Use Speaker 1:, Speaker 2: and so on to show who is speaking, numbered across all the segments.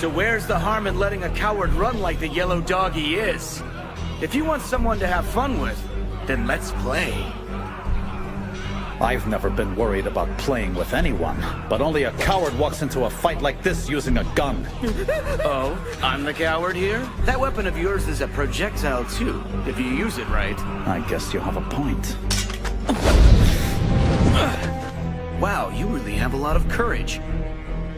Speaker 1: So where's the harm in letting a coward run like the yellow dog he is? If you want someone to have fun with, then let's play.
Speaker 2: I've never been worried about playing with anyone, but only a coward walks into a fight like this using a gun.
Speaker 1: Oh, I'm the coward here? That weapon of yours is a projectile too, if you use it right.
Speaker 2: I guess you have a point.
Speaker 1: Wow, you really have a lot of courage.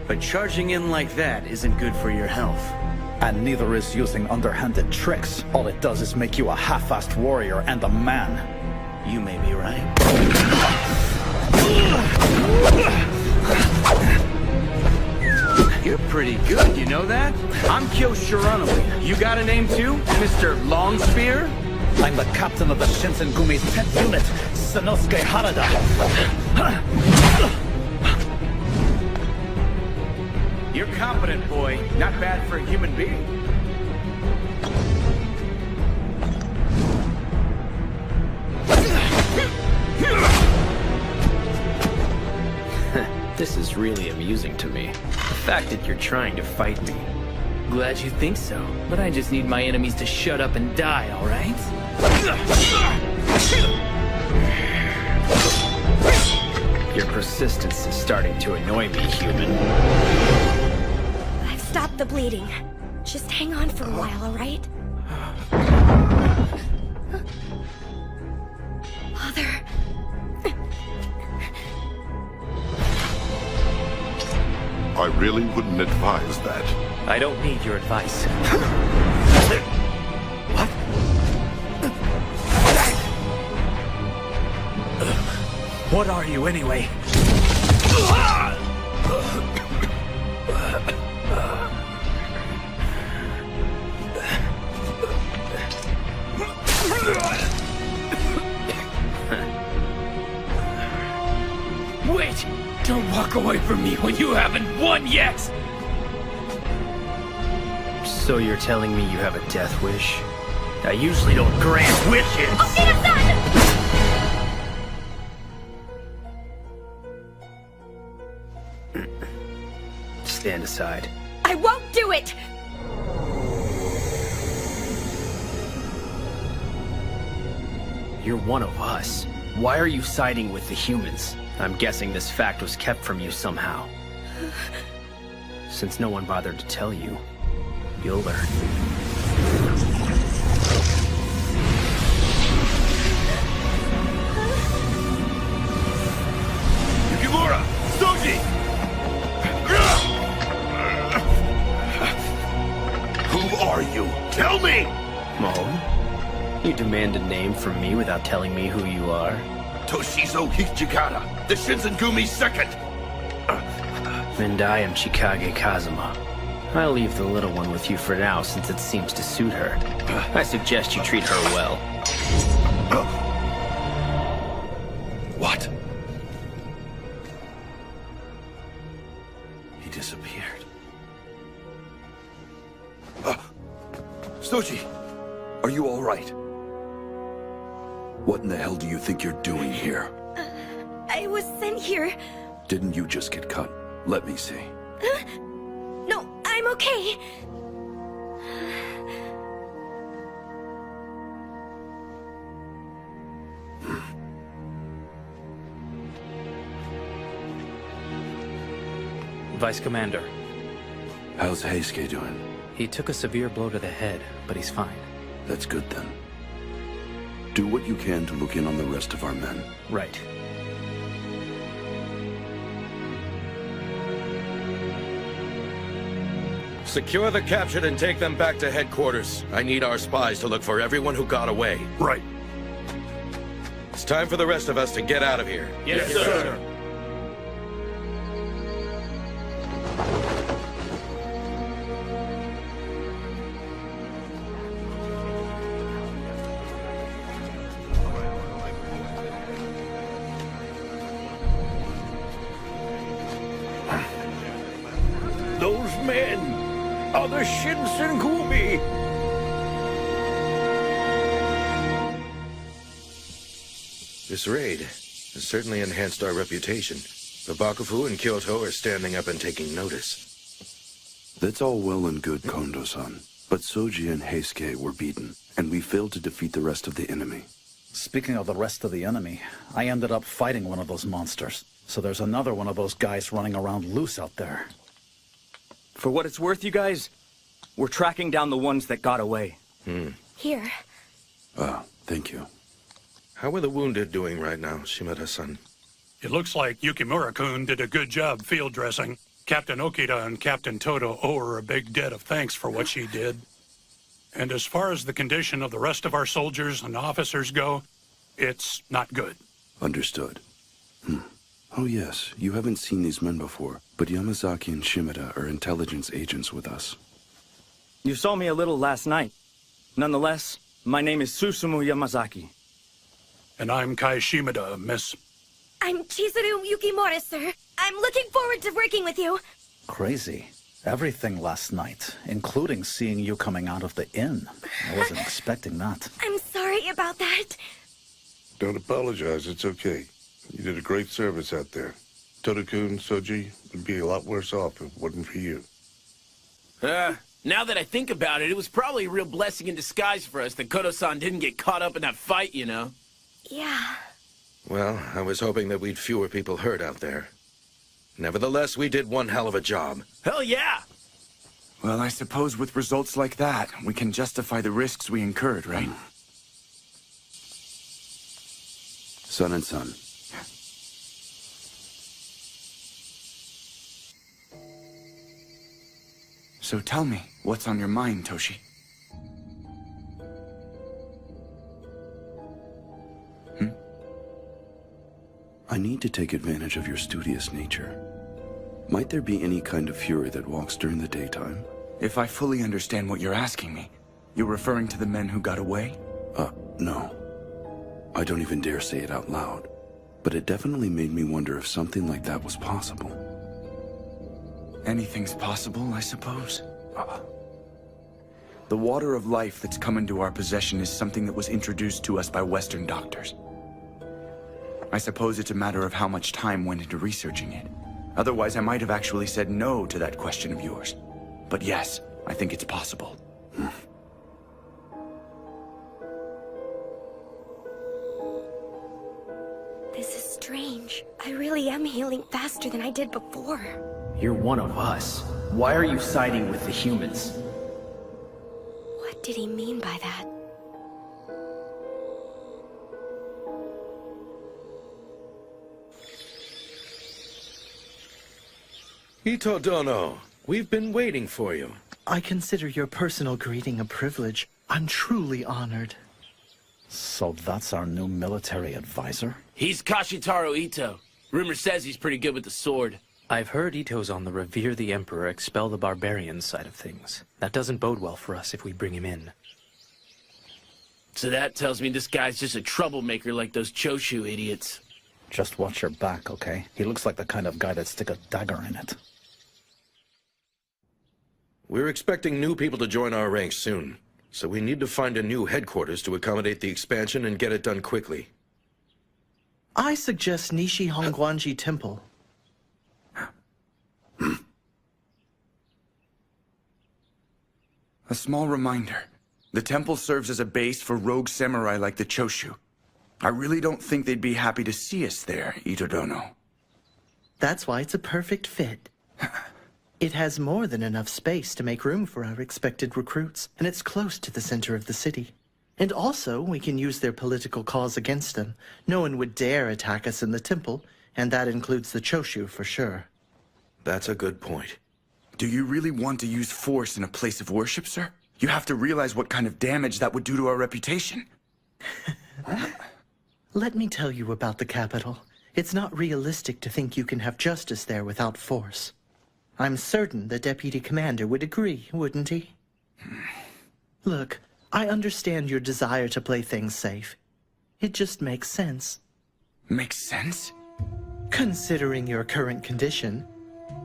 Speaker 1: But charging in like that isn't good for your health.
Speaker 2: And neither is using underhanded tricks. All it does is make you a half-assed warrior and a man.
Speaker 1: You may be right. You're pretty good, you know that? I'm Kyo Shiranui. You got a name too, Mr. Longspear?
Speaker 2: I'm the captain of the Shinsengumi's 10th unit, Sanosuke Harada.
Speaker 1: You're competent, boy. Not bad for a human being.
Speaker 3: This is really amusing to me. The fact that you're trying to fight me.
Speaker 4: Glad you think so, but I just need my enemies to shut up and die, alright?
Speaker 3: Your persistence is starting to annoy me, human.
Speaker 5: I've stopped the bleeding. Just hang on for a while, alright? Father...
Speaker 6: I really wouldn't advise that.
Speaker 4: I don't need your advice.
Speaker 1: What? What are you, anyway?
Speaker 4: Wait! Don't walk away from me when you haven't won yet!
Speaker 3: So you're telling me you have a death wish? I usually don't grant wishes!
Speaker 5: I'll get him done!
Speaker 3: Stand aside.
Speaker 5: I won't do it!
Speaker 3: You're one of us. Why are you siding with the humans? I'm guessing this fact was kept from you somehow. Since no one bothered to tell you, you'll learn.
Speaker 6: Yukimura! Soji! Who are you? Tell me!
Speaker 3: Oh? You demand a name from me without telling me who you are?
Speaker 6: Toshizo Hichikara, the Shinsengumi's second!
Speaker 3: And I am Chikage Kazuma. I'll leave the little one with you for now since it seems to suit her. I suggest you treat her well.
Speaker 6: What? He disappeared. Soji, are you all right? What in the hell do you think you're doing here?
Speaker 5: I was sent here.
Speaker 6: Didn't you just get cut? Let me see.
Speaker 5: No, I'm okay.
Speaker 7: Vice Commander,
Speaker 6: How's Heisuke doing?
Speaker 7: he took a severe blow to the head, but he's fine.
Speaker 6: That's good then. Do what you can to look in on the rest of our men.
Speaker 7: Right.
Speaker 8: Secure the captured and take them back to headquarters. I need our spies to look for everyone who got away.
Speaker 6: Right.
Speaker 8: It's time for the rest of us to get out of here.
Speaker 4: Yes, sir.
Speaker 8: Those men are the Shinsengumi! This raid has certainly enhanced our reputation. The Bakufu and Kyoto are standing up and taking notice.
Speaker 6: That's all well and good, Kondo-san. But Soji and Heisuke were beaten, and we failed to defeat the rest of the enemy.
Speaker 2: Speaking of the rest of the enemy, I ended up fighting one of those monsters. So there's another one of those guys running around loose out there.
Speaker 9: For what it's worth, you guys, we're tracking down the ones that got away.
Speaker 5: Here.
Speaker 6: Thank you.
Speaker 8: How are the wounded doing right now, Shimada-san?
Speaker 10: It looks like Yukimura-kun did a good job field dressing. Captain Okita and Captain Toto owe her a big debt of thanks for what she did. And as far as the condition of the rest of our soldiers and officers go, it's not good.
Speaker 6: Understood. Oh yes, you haven't seen these men before, but Yamazaki and Shimada are intelligence agents with us.
Speaker 9: You saw me a little last night. Nonetheless, my name is Susumu Yamazaki.
Speaker 10: And I'm Kai Shimada, miss.
Speaker 5: I'm Chizuru Yukimura, sir. I'm looking forward to working with you.
Speaker 2: Crazy. Everything last night, including seeing you coming out of the inn. I wasn't expecting that.
Speaker 5: I'm sorry about that.
Speaker 11: Don't apologize, it's okay. You did a great service out there. Toto-kun, Soji would be a lot worse off if it wasn't for you.
Speaker 4: Now that I think about it, it was probably a real blessing in disguise for us that Kodo-san didn't get caught up in that fight, you know?
Speaker 5: Yeah.
Speaker 8: Well, I was hoping that we'd fewer people hurt out there. Nevertheless, we did one hell of a job.
Speaker 4: Hell yeah!
Speaker 12: Well, I suppose with results like that, we can justify the risks we incurred, right?
Speaker 6: Son and son.
Speaker 12: So tell me, what's on your mind, Toshi?
Speaker 6: I need to take advantage of your studious nature. Might there be any kind of fury that walks during the daytime?
Speaker 12: If I fully understand what you're asking me, you're referring to the men who got away?
Speaker 6: No. I don't even dare say it out loud. But it definitely made me wonder if something like that was possible.
Speaker 12: Anything's possible, I suppose. The water of life that's come into our possession is something that was introduced to us by Western doctors. I suppose it's a matter of how much time went into researching it. Otherwise, I might have actually said no to that question of yours. But yes, I think it's possible.
Speaker 5: This is strange. I really am healing faster than I did before.
Speaker 3: You're one of us. Why are you siding with the humans?
Speaker 5: What did he mean by that?
Speaker 8: Ito Dono, we've been waiting for you.
Speaker 13: I consider your personal greeting a privilege. I'm truly honored.
Speaker 2: So that's our new military advisor?
Speaker 4: He's Kashitaro Ito. Rumor says he's pretty good with the sword.
Speaker 7: I've heard Ito's on the Revere the Emperor, Expel the Barbarians side of things. That doesn't bode well for us if we bring him in.
Speaker 4: So that tells me this guy's just a troublemaker like those Choshu idiots.
Speaker 2: Just watch your back, okay? He looks like the kind of guy that'd stick a dagger in it.
Speaker 8: We're expecting new people to join our ranks soon, so we need to find a new headquarters to accommodate the expansion and get it done quickly.
Speaker 13: I suggest Nishi Hongguanji Temple.
Speaker 12: A small reminder. The temple serves as a base for rogue samurai like the Choshu. I really don't think they'd be happy to see us there, Ito Dono.
Speaker 13: That's why it's a perfect fit. It has more than enough space to make room for our expected recruits, and it's close to the center of the city. And also, we can use their political cause against them. No one would dare attack us in the temple, and that includes the Choshu for sure.
Speaker 8: That's a good point.
Speaker 12: Do you really want to use force in a place of worship, sir? You have to realize what kind of damage that would do to our reputation.
Speaker 13: Let me tell you about the capital. It's not realistic to think you can have justice there without force. I'm certain the Deputy Commander would agree, wouldn't he? Look, I understand your desire to play things safe. It just makes sense.
Speaker 12: Makes sense?
Speaker 13: Considering your current condition,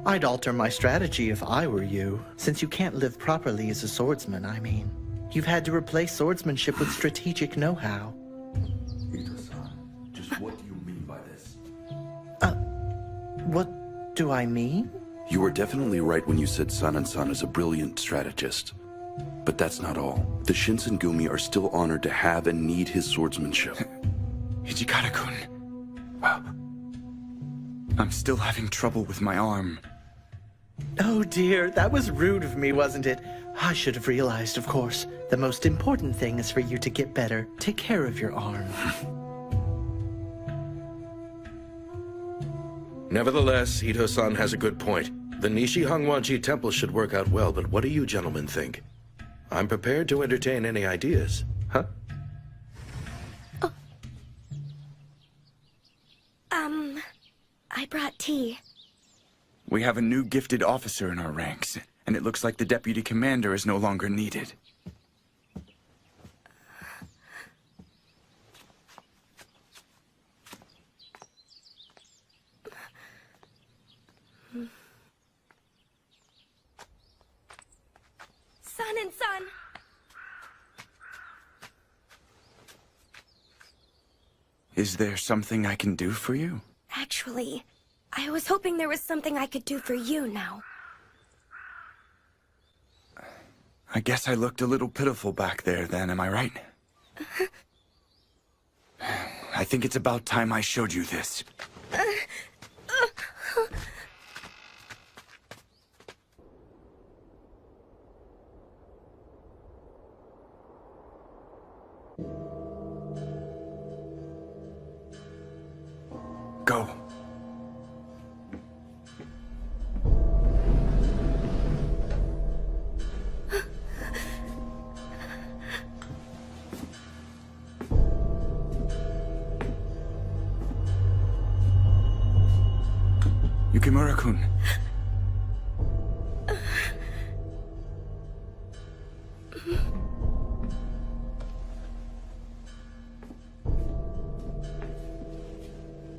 Speaker 13: I'd alter my strategy if I were you, since you can't live properly as a swordsman, I mean. You've had to replace swordsmanship with strategic know-how.
Speaker 6: Ito-san, just what do you mean by this?
Speaker 13: What do I mean?
Speaker 6: You were definitely right when you said San is a brilliant strategist. But that's not all. The Shinsengumi are still honored to have and need his swordsmanship.
Speaker 12: Hijikata-kun. I'm still having trouble with my arm.
Speaker 13: Oh dear, that was rude of me, wasn't it? I should have realized, of course. The most important thing is for you to get better. Take care of your arm.
Speaker 8: Nevertheless, Ito-san has a good point. The Nishi Hongwanji temple should work out well, but what do you gentlemen think? I'm prepared to entertain any ideas. Huh?
Speaker 5: I brought tea.
Speaker 12: We have a new gifted officer in our ranks, and it looks like the deputy commander is no longer needed.
Speaker 5: San.
Speaker 12: Is there something I can do for you?
Speaker 5: Actually, I was hoping there was something I could do for you now.
Speaker 12: I guess I looked a little pitiful back there then, am I right? I think it's about time I showed you this. Go. Yukimura-kun.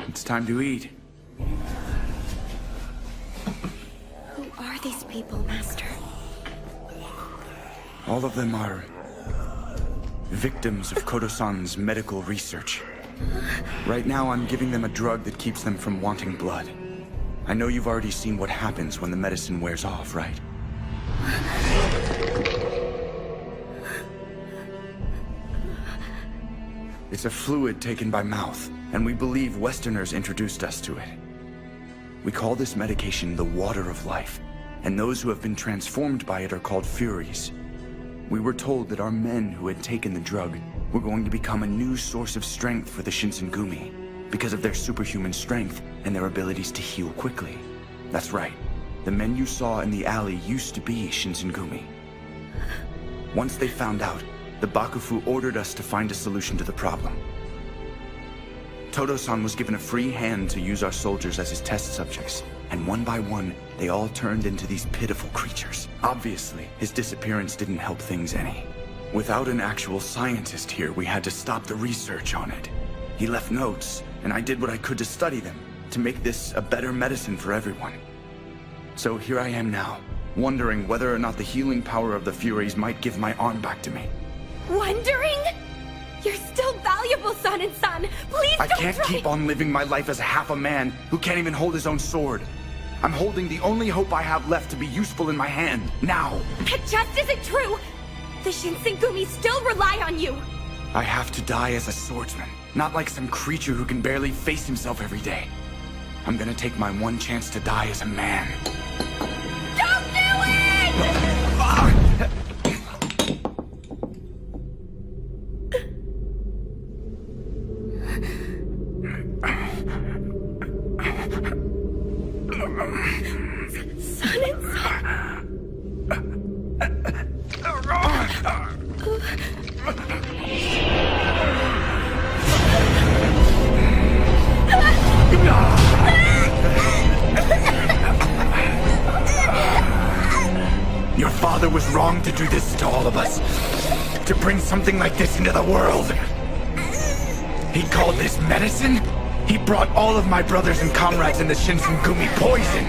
Speaker 12: It's time to eat.
Speaker 5: Who are these people, Master?
Speaker 12: All of them are victims of Kodo-san's medical research. Right now, I'm giving them a drug that keeps them from wanting blood. I know you've already seen what happens when the medicine wears off, right? It's a fluid taken by mouth, and we believe Westerners introduced us to it. We call this medication the water of life, and those who have been transformed by it are called Furies. We were told that our men who had taken the drug were going to become a new source of strength for the Shinsengumi, because of their superhuman strength and their abilities to heal quickly. That's right. The men you saw in the alley used to be Shinsengumi. Once they found out, the Bakufu ordered us to find a solution to the problem. Todo-san was given a free hand to use our soldiers as his test subjects, and one by one, they all turned into these pitiful creatures. Obviously, his disappearance didn't help things any. Without an actual scientist here, we had to stop the research on it. He left notes, and I did what I could to study them, to make this a better medicine for everyone. So here I am now, wondering whether or not the healing power of the Furies might give my arm back to me.
Speaker 5: Wondering? You're still valuable, San. Please
Speaker 12: I
Speaker 5: don't
Speaker 12: can't
Speaker 5: try.
Speaker 12: keep on living my life as half a man who can't even hold his own sword. I'm holding the only hope I have left to be useful in my hand, now.
Speaker 5: That just isn't true! The Shinsengumi still rely on you!
Speaker 12: I have to die as a swordsman, not like some creature who can barely face himself every day. I'm gonna take my one chance to die as a man.
Speaker 5: Don't do it!
Speaker 12: Your father was wrong to do this to all of us. To bring something like this into the world. He called this medicine? He brought all of my brothers and comrades in the Shinsengumi poison.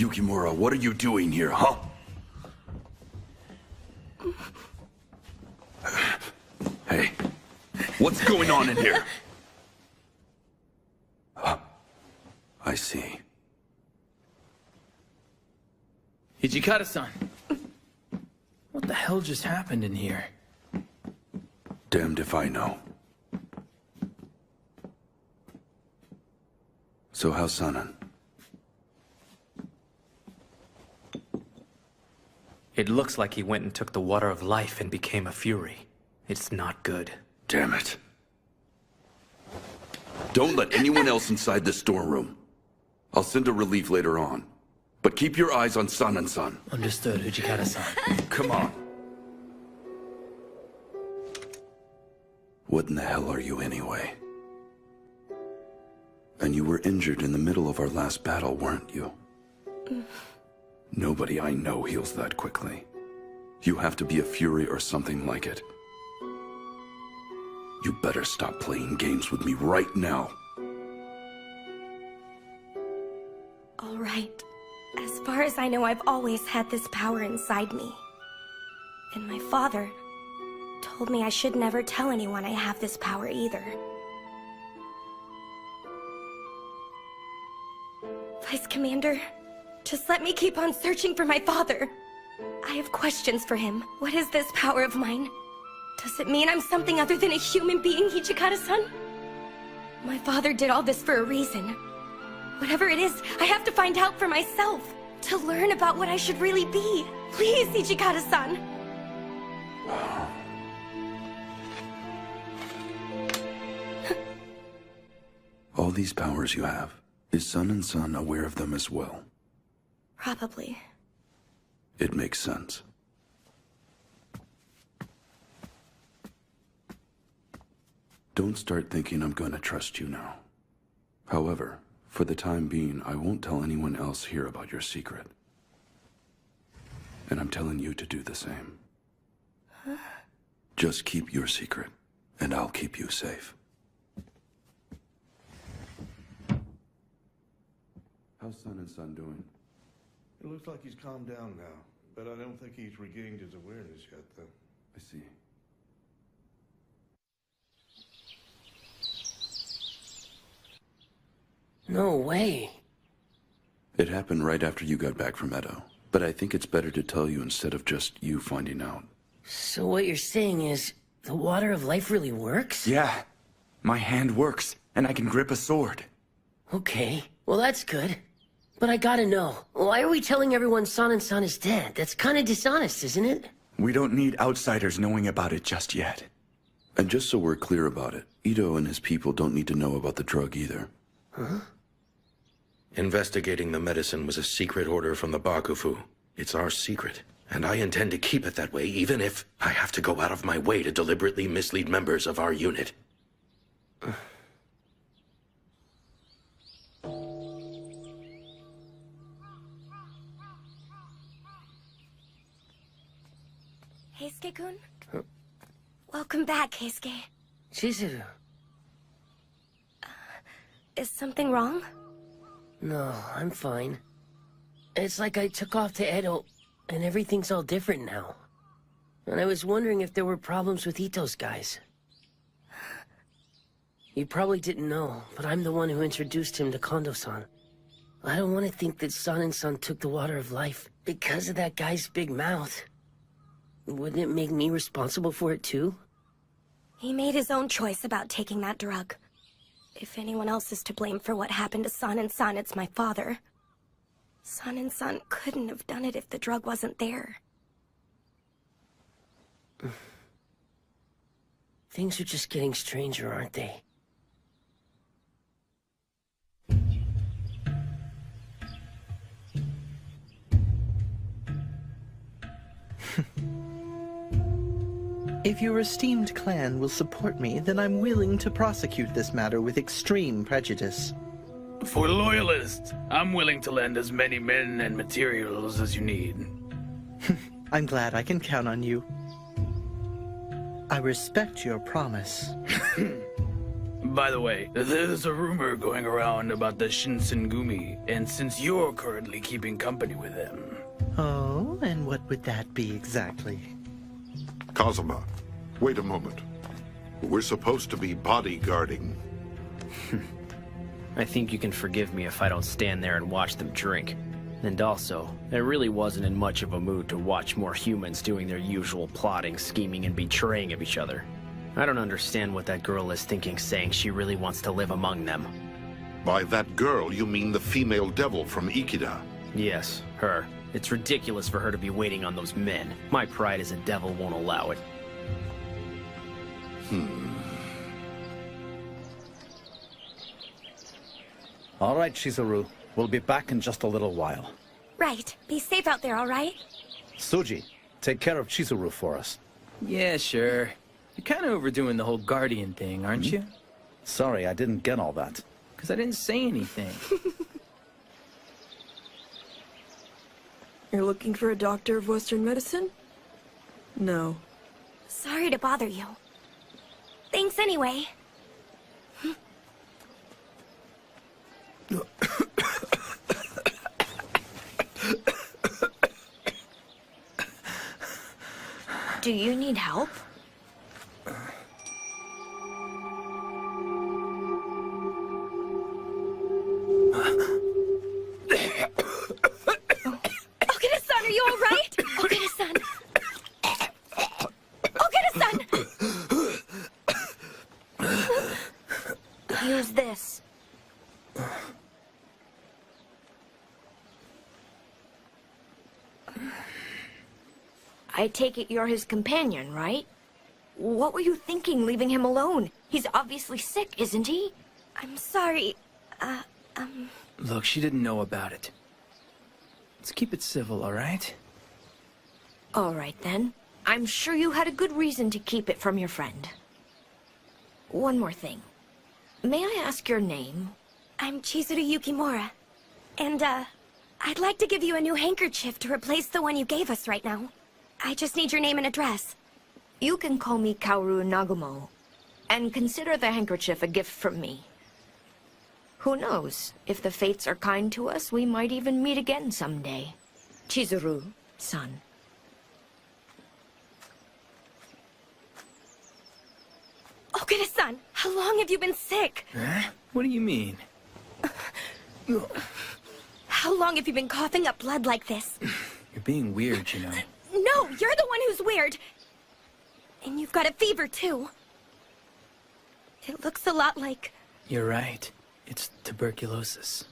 Speaker 6: Yukimura, what are you doing here, huh? Hey, what's going on in here? I see.
Speaker 4: Hijikata-san. What the hell just happened in here?
Speaker 6: Damned if I know. So how's Sanan?
Speaker 7: It looks like he went and took the water of life and became a fury. It's not good.
Speaker 6: Damn it. Don't let anyone else inside this storeroom. I'll send a relief later on. But keep your eyes on Sanan-san.
Speaker 4: Understood, Hijikata-san.
Speaker 6: Come on. What in the hell are you anyway? And you were injured in the middle of our last battle, weren't you? Nobody I know heals that quickly. You have to be a fury or something like it. You better stop playing games with me right now.
Speaker 5: All right. As far as I know, I've always had this power inside me. And my father told me I should never tell anyone I have this power either. Vice Commander, just let me keep on searching for my father. I have questions for him. What is this power of mine? Does it mean I'm something other than a human being, Hijikata-san? My father did all this for a reason. Whatever it is, I have to find out for myself. To learn about what I should really be. Please, Hijikata-san.
Speaker 6: All these powers you have, is Sanan-san aware of them as well?
Speaker 5: Probably.
Speaker 6: It makes sense. Don't start thinking I'm going to trust you now. However, for the time being, I won't tell anyone else here about your secret. And I'm telling you to do the same.
Speaker 5: Huh?
Speaker 6: Just keep your secret, and I'll keep you safe. How's Sanan-san doing?
Speaker 11: It looks like he's calmed down now, but I don't think he's regained his awareness yet, though.
Speaker 6: I see.
Speaker 14: No way.
Speaker 6: It happened right after you got back from Edo, but I think it's better to tell you instead of just you finding out.
Speaker 14: So what you're saying is, the water of life really works?
Speaker 12: Yeah. My hand works, and I can grip a sword.
Speaker 14: Okay, well that's good. But I gotta know, why are we telling everyone Sanan-san is dead? That's kinda dishonest, isn't it?
Speaker 12: We don't need outsiders knowing about it just yet.
Speaker 6: And just so we're clear about it, Ito and his people don't need to know about the drug either.
Speaker 14: Huh?
Speaker 8: Investigating the medicine was a secret order from the Bakufu. It's our secret, and I intend to keep it that way, even if I have to go out of my way to deliberately mislead members of our unit.
Speaker 5: Heisuke-kun? Huh? Welcome back, Heisuke.
Speaker 14: Chizuru.
Speaker 5: Is something wrong?
Speaker 14: No, I'm fine. It's like I took off to Edo, and everything's all different now. And I was wondering if there were problems with Ito's guys. You probably didn't know, but I'm the one who introduced him to Kondo-san. I don't want to think that Sanan-san took the water of life because of that guy's big mouth. Wouldn't it make me responsible for it too?
Speaker 5: He made his own choice about taking that drug. If anyone else is to blame for what happened to Sanan-san, it's my father. Sanan-san couldn't have done it if the drug wasn't there.
Speaker 14: Things are just getting stranger, aren't they?
Speaker 13: If your esteemed clan will support me, then I'm willing to prosecute this matter with extreme prejudice.
Speaker 1: For loyalists, I'm willing to lend as many men and materials as you need.
Speaker 13: I'm glad I can count on you. I respect your promise.
Speaker 1: By the way, there's a rumor going around about the Shinsengumi, and since you're currently keeping company with them...
Speaker 13: Oh, and what would that be exactly?
Speaker 11: Kazuma, wait a moment. We're supposed to be bodyguarding.
Speaker 3: I think you can forgive me if I don't stand there and watch them drink. And also, I really wasn't in much of a mood to watch more humans doing their usual plotting, scheming, and betraying of each other. I don't understand what that girl is thinking, saying she really wants to live among them.
Speaker 11: By that girl, you mean the female devil from Ikeda?
Speaker 3: Yes, her. It's ridiculous for her to be waiting on those men. My pride as a devil won't allow it.
Speaker 2: All right, Chizuru. We'll be back in just a little while.
Speaker 5: Right. Be safe out there, all right?
Speaker 2: Suji, take care of Chizuru for us.
Speaker 15: Yeah, sure. You're kind of overdoing the whole Guardian thing, aren't you?
Speaker 2: Sorry, I didn't get all that.
Speaker 15: Because I didn't say anything.
Speaker 16: You're looking for a doctor of Western medicine? No.
Speaker 5: Sorry to bother you. Thanks anyway. Do you need help? Okita-san, are you all right? Okita-san. Okita-san! Use this. I take it you're his companion, right? What were you thinking leaving him alone? He's obviously sick, isn't he? I'm sorry.
Speaker 15: Look, she didn't know about it. Let's keep it civil, all right?
Speaker 5: All right, then. I'm sure you had a good reason to keep it from your friend. One more thing. May I ask your name? I'm Chizuru Yukimura. And, I'd like to give you a new handkerchief to replace the one you gave us right now. I just need your name and address. You can call me Kaoru Nagumo, and consider the handkerchief a gift from me. Who knows? If the fates are kind to us, we might even meet again someday. Chizuru-san. Okita-san, how long have you been sick?
Speaker 15: Huh? What do you mean?
Speaker 5: How long have you been coughing up blood like this?
Speaker 15: You're being weird, you know.
Speaker 5: No, you're the one who's weird. And you've got a fever, too. It looks a lot like...
Speaker 15: You're right. It's tuberculosis.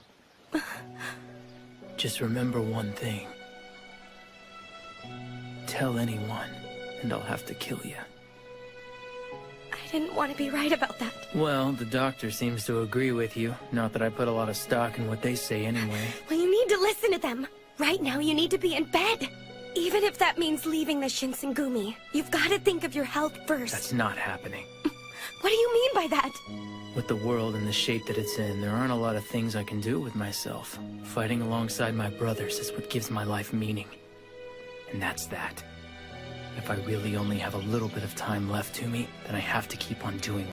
Speaker 15: Just remember one thing. Tell anyone, and I'll have to kill you.
Speaker 5: I didn't want to be right about that.
Speaker 15: Well, the doctor seems to agree with you. Not that I put a lot of stock in what they say anyway.
Speaker 5: Well, you need to listen to them. Right now, you need to be in bed. Even if that means leaving the Shinsengumi, you've got to think of your health first.
Speaker 15: That's not happening.
Speaker 5: What do you mean by that?
Speaker 15: With the world in the shape that it's in, there aren't a lot of things I can do with myself. Fighting alongside my brothers is what gives my life meaning. And that's that. If I really only have a little bit of time left to me, then I have to keep on doing